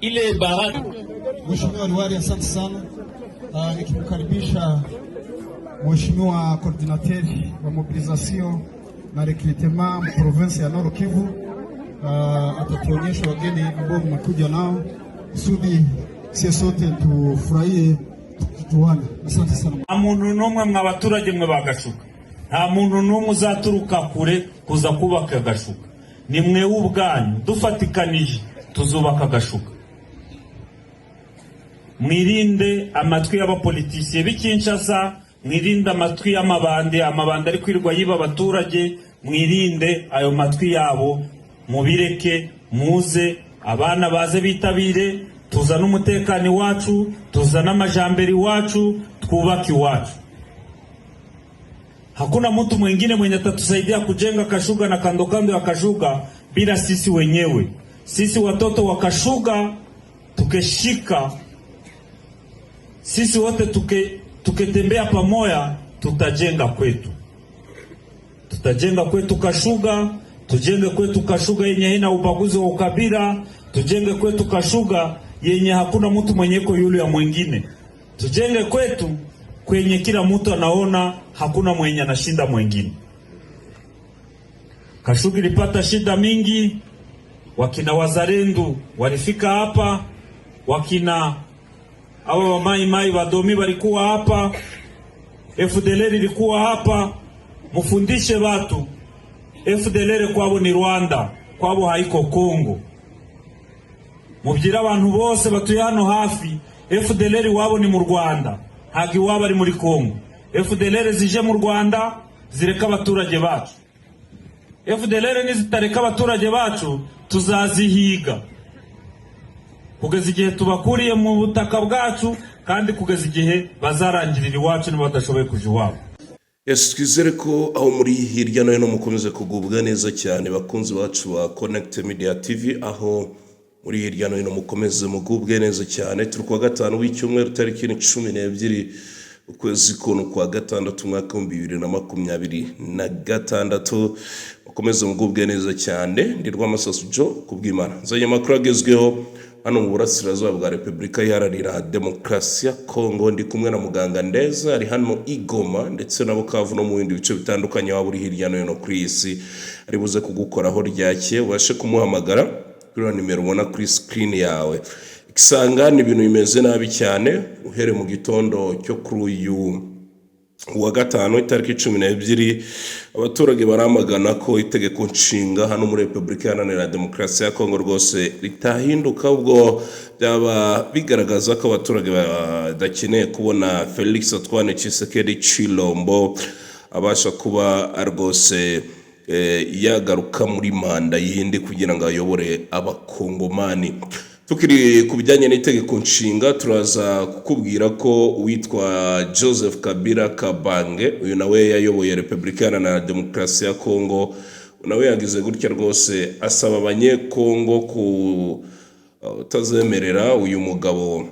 ile baraka. Mheshimiwa Liwali, asante sana. Nikimkaribisha Mheshimiwa coordinateur wa mobilisation na recrutement province ya Nord Kivu, atatuonyesha wageni ambao mmekuja nao kusudi sisi sote tufurahie tutuane. Asante sana. Amuntu numwe mwabaturage mwe bagashuka, nta muntu numwe uzaturuka kure kuza kubaka Gashuka. Ni mwe ubwanyu dufatikanije tuzubaka Gashuka. Mwirinde amatwi y'abapolitisiye b'Kinshasa, mwirinde amatwi y'amabande ari kwirwa yiba abaturage, mwirinde ayo matwi yabo, mubireke muze abana baze bitabire, tuzana umutekano wacu, tuzana amajambere wacu, twubaki wacu. Hakuna mtu mwingine mwenye atatusaidia kujenga Kashuga na kando kando ya Kashuga bila sisi wenyewe. Sisi watoto wa Kashuga tukeshika, sisi wote tuketembea pamoja, tutajenga kwetu. Tutajenga kwetu Kashuga, tujenge kwetu Kashuga yenye haina ubaguzi wa ukabila, tujenge kwetu Kashuga yenye hakuna mtu mwenyeko yule ya mwingine. Tujenge kwetu kwenye kila mtu anaona hakuna mwenye anashinda mwingine. Kashuga ilipata shida mingi, wakina Wazalendo walifika hapa, wakina awa Mai wadomi walikuwa hapa, FDLR ilikuwa hapa. Mufundishe watu FDLR kwabo ni Rwanda, kwabo haiko Kongo. Mubyira abantu bose batuye hano hafi, FDLR wabo ni mu Rwanda, hagi wabo ari muri Kongo. FDLR zije mu Rwanda zireka abaturage bacu. FDLR nizitareka abaturage bacu tuzazihiga kugeza igihe tubakuriye mu butaka bwacu, kandi kugeza igihe bazarangirira iwacu n'abadashoboye kuja iwabo. Twizere ko aho muri hirya no hino mukomeze kugubwa neza cyane bakunzi bacu ba Connect Media TV, aho muri hirya no hino mukomeze mugubwe neza cyane. Turi kwa gatanu w'icyumweru tariki 12 ukwezi kwa gatandatu mwaka 2026. Mukomeze mugubwe neza cyane. Ndirwa Masasu Jo kubw'Imana. Nzanye makuru agezweho hano mu burasirazuba bwa Repubulika Iharanira Demokarasi ya Kongo. Ndi kumwe na Muganga Ndeza ari hano Igoma ndetse na Bukavu no mu bindi bice bitandukanye waba uri hirya no hino kuri isi. Ari buze kugukoraho ryake, ubashe kumuhamagara kuri nimero ubona kuri screen yawe. Ikisangana ibintu bimeze nabi cyane uhere mu gitondo cyo kuri uyu wa gatanu itariki 12, abaturage baramagana ko itegeko nshinga hano muri Repubulika Iharanira Demokarasi ya Kongo rwose ritahinduka, ubwo byaba bigaragaza ko abaturage badakeneye kubona Felix Antoine Tshisekedi Tshilombo abasha kuba rwose yagaruka muri manda yindi kugira ngo ayobore abakongomani. Tukiri kubijyanye n'itegeko nshinga, turaza kukubwira ko witwa Joseph Kabila Kabange, uyu nawe yayoboye Repubulika Iharanira Demokarasi ya Kongo, nawe yagize gutya rwose asaba abanyekongo kutazemerera uyu mugabo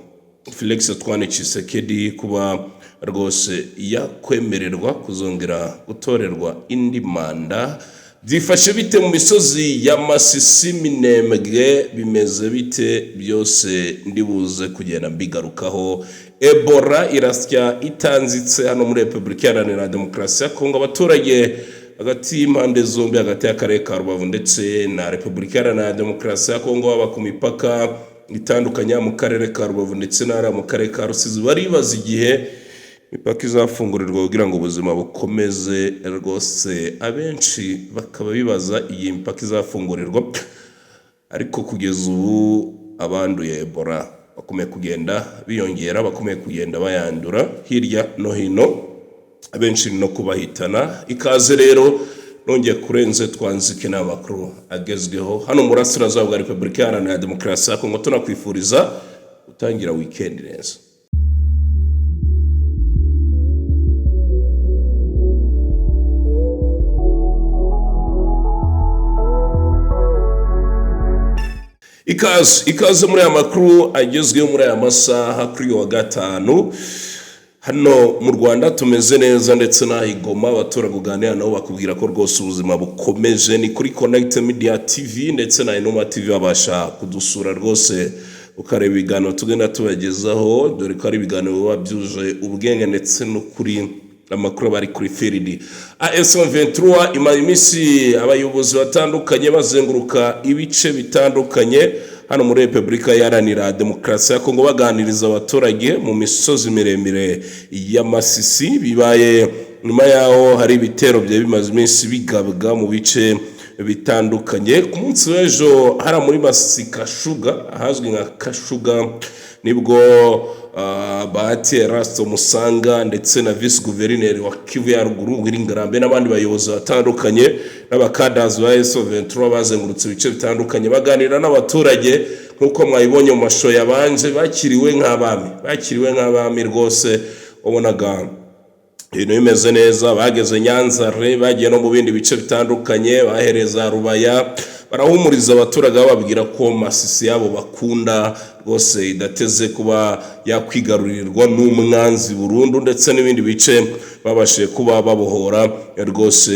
Felix Antoine Tshisekedi kuba rwose yakwemererwa kuzongera gutorerwa indi manda. Byifashe bite mu misozi ya Masisi, Minembwe, bimeze bite? Byose ndibuze kugenda mbigarukaho. Ebola irasya itanzitse hano muri Repubulika Iharanira Demokarasi ya Kongo. Abaturage hagati y'impande zombi, hagati y'akarere ka Rubavu ndetse na Repubulika Iharanira Demokarasi ya Kongo, baba ku mipaka itandukanye mu karere ka Rubavu ndetse n'ara mu karere ka Rusizi, baribaza igihe imipaka izafungurirwa kugira ngo ubuzima bukomeze rwose. Abenshi bakaba bibaza iyi mipaka izafungurirwa, ariko kugeza ubu abanduye Ebola bakomeye kugenda biyongera, bakomeye kugenda bayandura hirya no hino, abenshi no kubahitana. Ikaze rero nongeye kurenze twanzike n'amakuru agezweho hano mu burasirazuba bwa Repubulika Iharanira Demokarasi ya Kongo. Tunakwifuriza gutangira weekend neza. Ikaze muri aya makuru agezweho muri aya masaha kuri wa gatanu. Hano mu Rwanda tumeze neza ndetse na Igoma, abaturage uganira nabo bakubwira ko rwose ubuzima bukomeje. Ni kuri Connect Media TV ndetse na Inuma TV babasha kudusura rwose ukareba ibiganiro tugenda tubagezaho, dore ko ari ibiganiro biba byuje ubwenge ndetse no kuri amakuru bari kuri field. AS M23 imaze iminsi abayobozi batandukanye bazenguruka ibice bitandukanye hano muri Repubulika Iharanira Demokarasi ya Kongo baganiriza abaturage mu misozi miremire ya Masisi. Bibaye nyuma yaho hari ibitero bye bimaze iminsi bigabwa mu bice bitandukanye. Ku munsi w'ejo hari muri Masisi Kashuga, ahazwi nka Kashuga, nibwo Bahati Erasto Musanga ndetse na Vice Guverineri wa Kivu ya Ruguru Wiringarambe n'abandi bayobozi batandukanye n'abakadazi ba S23 bazengurutse ibice bitandukanye baganira n'abaturage. Nkuko mwayibonye mu masho yabanje, bakiriwe nk'abami rwose, wabonaga ibintu bimeze neza. Bageze Nyanzare, bagiye no mu bindi bice bitandukanye, bahereza Rubaya, barahumuriza abaturage bababwira ko Masisi yabo bakunda rwose idateze kuba yakwigarurirwa n'umwanzi burundu, ndetse n'ibindi bice babashije kuba babohora rwose,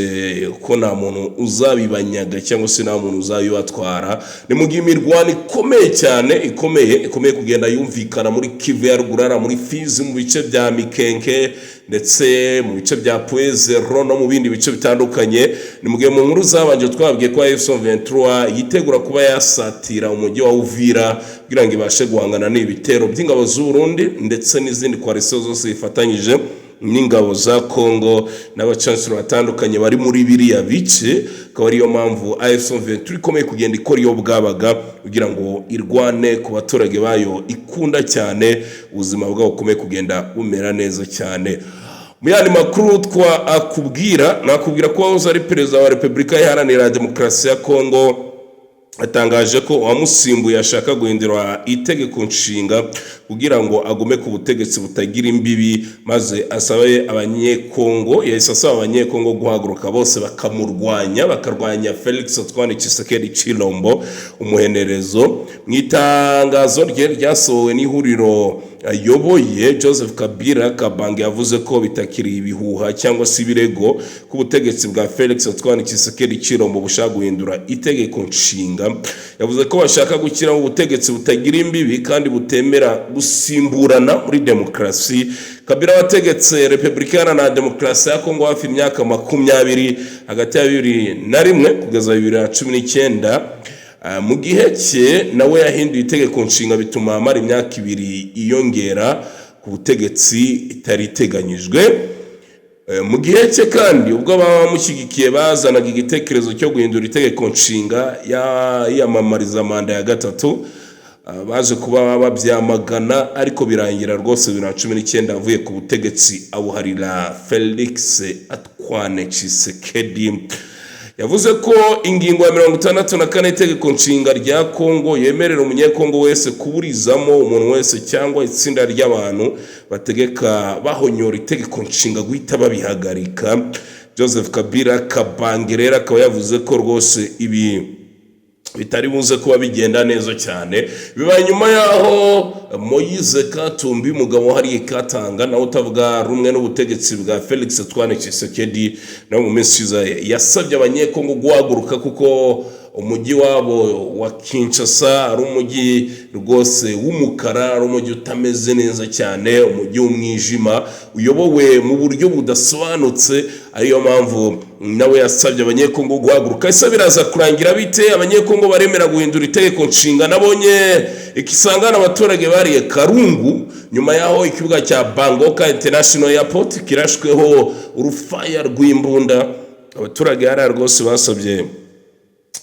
ko nta muntu uzabibanyaga cyangwa se nta muntu uzabibatwara. Ni mu gihe imirwano ikomeye cyane, ikomeye kugenda yumvikana muri Kivu ya Ruguru, muri Fizi, mu bice bya Mikenke ndetse mu bice bya Puezero no mu bindi bice bitandukanye. Ni mu gihe mu nkuru zabanje twabwiye ko M23 yitegura kuba yasatira umujyi wa Uvira kugira ngo ibashe guhangana n'ibitero by'ingabo z'u Burundi ndetse n'izindi coalition zose zifatanyije n'ingabo za Kongo n'abacancuro batandukanye bari muri biriya bice. Akaba ariyo mpamvu M23 ikomeye kugenda ikora iyo bwabaga kugira ngo irwane ku baturage bayo ikunda cyane, ubuzima bwabo bukomeye kugenda bumera neza cyane. Mu yandi makuru nakubwira ko wahoze ari perezida wa Repubulika Iharanira Demokarasi ya Kongo atangaje ko uwamusimbuye ashaka guhindura itegeko nshinga kugira ngo agume ku butegetsi butagira imbibi, maze asabe abanyekongo guhaguruka bose bakarwanya Felix Antoine Tshisekedi Tshilombo umuhenerezo. Mu itangazo ryasohowe n'ihuriro ayoboye, Joseph Kabila Kabange yavuze ko bitakiri ibihuha cyangwa se ibirego ku butegetsi bwa Felix Antoine Tshisekedi Tshilombo bushaka guhindura itegeko nshinga. Yavuze ko bashaka gukira mu butegetsi butagira imbibi kandi butemera gusimburana muri demokarasi. Kabila wategetse Repubulika Iharanira Demokarasi ya Kongo hafi imyaka 20 hagati ya 2001 kugeza 2019. Mu gihe cye nawe yahinduye itegeko nshinga bituma amara imyaka 2 iyongera ku butegetsi itariteganyijwe. Mu gihe cye kandi ubwo bamushyigikiye bazanaga igitekerezo cyo guhindura itegeko nshinga yamamariza manda ya gatatu, baje kuba babyamagana ariko birangira rwose 2019 avuye ku butegetsi abuharira Felix Antoine Tshisekedi. Yavuze ko ingingo ya 64 itegeko nshinga rya Kongo yemerera umunyekongo wese kuburizamo umuntu wese cyangwa itsinda ry'abantu bategeka bahonyora itegeko nshinga guhita babihagarika. Joseph Kabila Kabange rero akaba yavuze ko rwose ibi bitari buze kuba bigenda neza cyane. Bibaye nyuma yaho Moise Katumbi, umugabo hariye Katanga nawe utavuga rumwe n'ubutegetsi bwa Felix Antoine Tshisekedi, na mu minsi yasabye abanyekongo guhaguruka kuko umujyi wabo wa Kinshasa ari umujyi rwose w'umukara, ari umujyi utameze neza cyane, umujyi w'umwijima uyobowe mu buryo budasobanutse. Ariyo mpamvu nawe yasabye abanyekongo guhaguruka. Ese biraza kurangira bite? Abanyekongo baremera guhindura itegeko nshinga? Nabonye ikisangana abaturage bariye Karungu nyuma yaho ikibuga cya Bangkok International Airport kirashweho urufaya rw'imbunda. Abaturage hari rwose basabye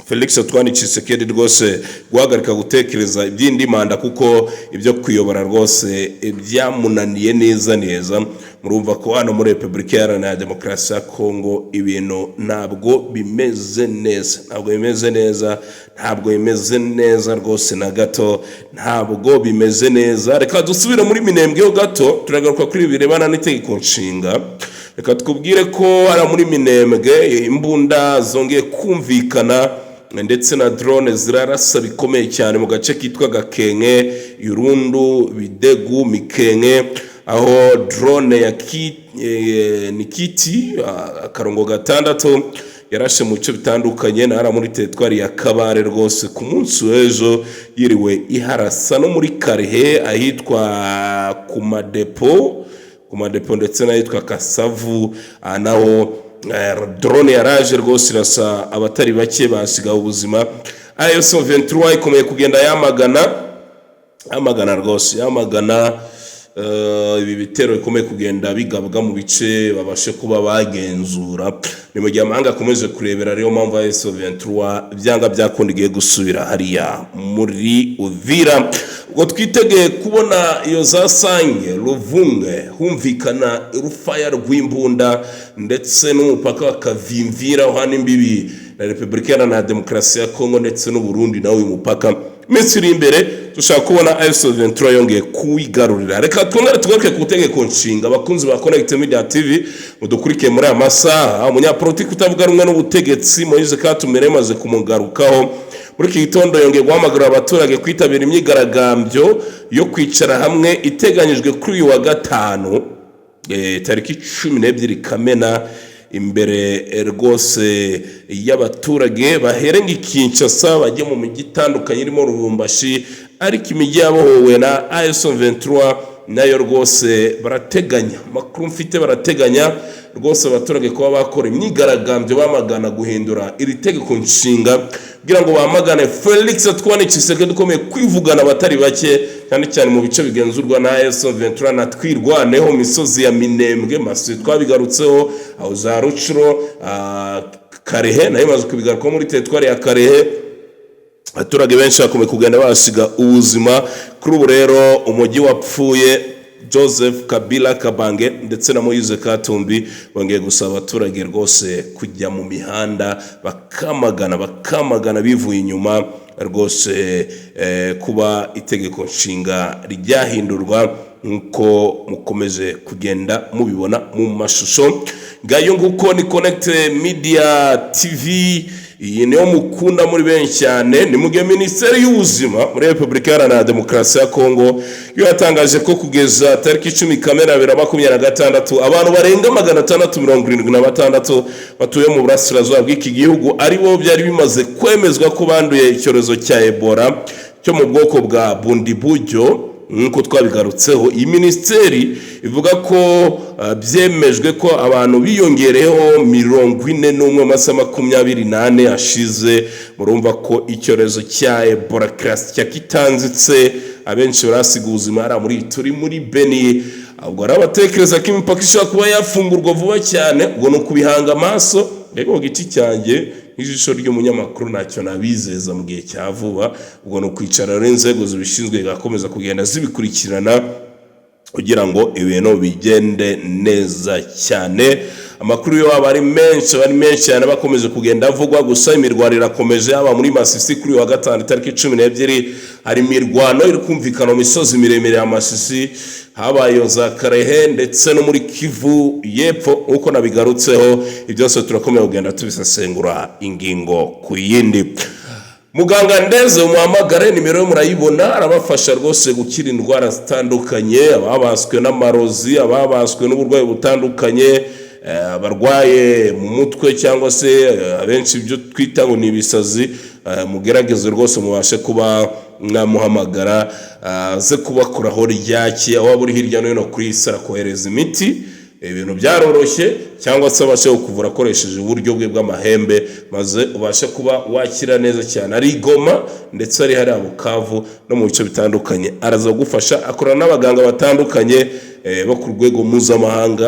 Felix Antoine Tshisekedi rwose guhagarika gutekereza iby'indi manda kuko ibyo kuyobora rwose byamunaniye neza. Murumva ko hano muri Repubulika Iharanira Demokarasi ya Kongo ibintu ntabwo bimeze neza rwose na gato, ntabwo bimeze neza. Reka dusubire muri Minembwe gato turagaruka kuri birebana n'itegeko nshinga. Reka tukubwire ko hari muri Minembwe imbunda zongeye kumvikana ndetse na drone zirarasa bikomeye cyane mu gace kitwa Gakenke, Irundu, Bidegu, Mikenke, aho drone ya Nikiti akarongo 6 yarashe mu bice bitandukanye na muri teritwari ya Kabare rwose ku munsi w'ejo yiriwe iharasa no muri Karehe ahitwa ku madepo ndetse n'ahitwa Kasavu naho drone yaraje rwose irasa abatari bake basigaye ubuzima. AFC 23 ikomeye kugenda yamagana rwose ibi bitero bikomeye kugenda bigabwa mu bice babashe kuba bagenzura. Ni mu gihe amahanga akomeje kurebera rero mpamvu AFC 23 byanga byakundigiye gusubira hariya muri Uvira. Ubwo twitegeye kubona iyo za Sange Ruvunge humvikana urufaya rw'imbunda ndetse n'umupaka wa Kavimvira uhana imbibi na Repubulika Iharanira Demokarasi ya Kongo ndetse n'u Burundi nawe uyu mupaka iminsi iri imbere dushaka kubona AFC 23 yongeye kuwigarurira. Reka tugaruke ku itegeko nshinga abakunzi ba Connect Media TV mudukurikiye muri aya masaha. Umunyapolitiki utavuga rumwe n'ubutegetsi Moise Katumbi maze kumugarukaho muri iki gitondo yongeye guhamagara abaturage kwitabira imyigaragambyo yo kwicara hamwe iteganyijwe kuri uyu wa gatanu tariki 12 Kamena imbere rwose y'abaturage baherenge Kinshasa bajye mu mijyi itandukanye irimo Lubumbashi, ariko imijyi yabohowe na AFC 23 nayo rwose barateganya makuru mfite barateganya rwose abaturage kuba bakora imyigaragambyo bamagana guhindura iri tegeko nshinga kugira ngo bamagane Felix Antoine Tshisekedi dukomeye kwivugana abatari bake cyane mu bice bigenzurwa na AFC 23 na twirwaneho misozi ya Minembwe Masisi twabigarutseho aho za Rucuro Karehe nayo maze kubigaruka muri teritwari ya Karehe. Abaturage benshi bakomeye kugenda basiga ubuzima kuri ubu rero umujyi wapfuye. Joseph Kabila Kabange ndetse na Moise Katumbi bongeye gusaba abaturage rwose kujya mu mihanda bakamagana bivuye inyuma rwose kuba itegeko nshinga ryahindurwa nkuko mukomeje kugenda mubibona mu mashusho. Ngayo nguko ni Connect Media TV, iyi niyo mukunda muri benshi cyane. Ni mu gihe Minisiteri y'Ubuzima muri Repubulika Iharanira Demokarasi ya Kongo yo yatangaje ko kugeza tariki 10 Kamena 2026 abantu barenga 676 batuye mu burasirazuba bw'iki gihugu ari bo byari bimaze kwemezwa ko banduye icyorezo cya Ebola cyo mu bwoko bwa Bundibugyo. Nkuko twabigarutseho iyi minisiteri ivuga ko byemejwe ko abantu biyongereho 41 amasaha 28 ashize. Murumva ko icyorezo cya Ebola cya kitanzitse abenshi barasiga ubuzima ara turi muri Beni. Ubwo arabatekereza ko imipaka ishobora kuba yafungurwa vuba cyane, ubwo no kubihanga amaso. Rego giti cyanjye ijisho ry'umunyamakuru ntacyo nabizeza mu gihe cya vuba, ubwo no kwicara rero inzego zibishinzwe gakomeza kugenda zibikurikirana kugira ngo ibintu bigende neza cyane. Amakuru yo abari menshi cyane bakomeje kugenda avugwa, gusa imirwano irakomeje haba muri Masisi kuri wa gatanu tariki 12 hari imirwano iri kumvikana mu misozi miremire ya Masisi, habayo za Karehe ndetse no muri Kivu yepfo uko nabigarutseho. Ibyose turakomeye kugenda tubisesengura ingingo ku yindi. Muganga Ndeze umuhamagare nimero yo murayibona, arabafasha rwose gukira indwara zitandukanye, ababaswe n'amarozi, ababaswe n'uburwayi butandukanye, abarwaye mu mutwe cyangwa se abenshi ibyo twita ngo ni ibisazi. Mugerageze rwose mubashe kuba mwamuhamagara ze kubakuraho ryaki aho buri hirya no hino kuri isi arakohereza imiti. Ibintu byaroroshye cyangwa se abashe kuvura akoresheje uburyo bwe bw'amahembe maze ubashe kuba wakira neza cyane. Ari Goma ndetse ari hari Bukavu no mu bice bitandukanye araza gufasha. Akorana n'abaganga batandukanye bo ku rwego mpuzamahanga,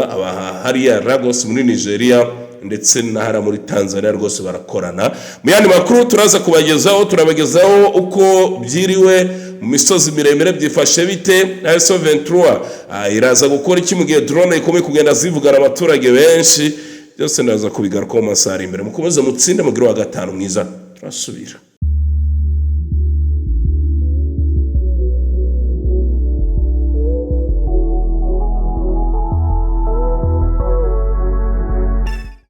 hariya Lagos muri Nigeria ndetse n'ahara muri Tanzania rwose barakorana. Mu yandi makuru turabagezaho uko byiriwe mu misozi miremire byifashe bite. AFC 23 iraza gukora iki mu gihe drone ikomeye kugenda zivugana abaturage benshi. Byose ndaza kubigaruka mu masaha imbere. Mukomeze mutsinde mugire wa gatanu mwiza, turasubira.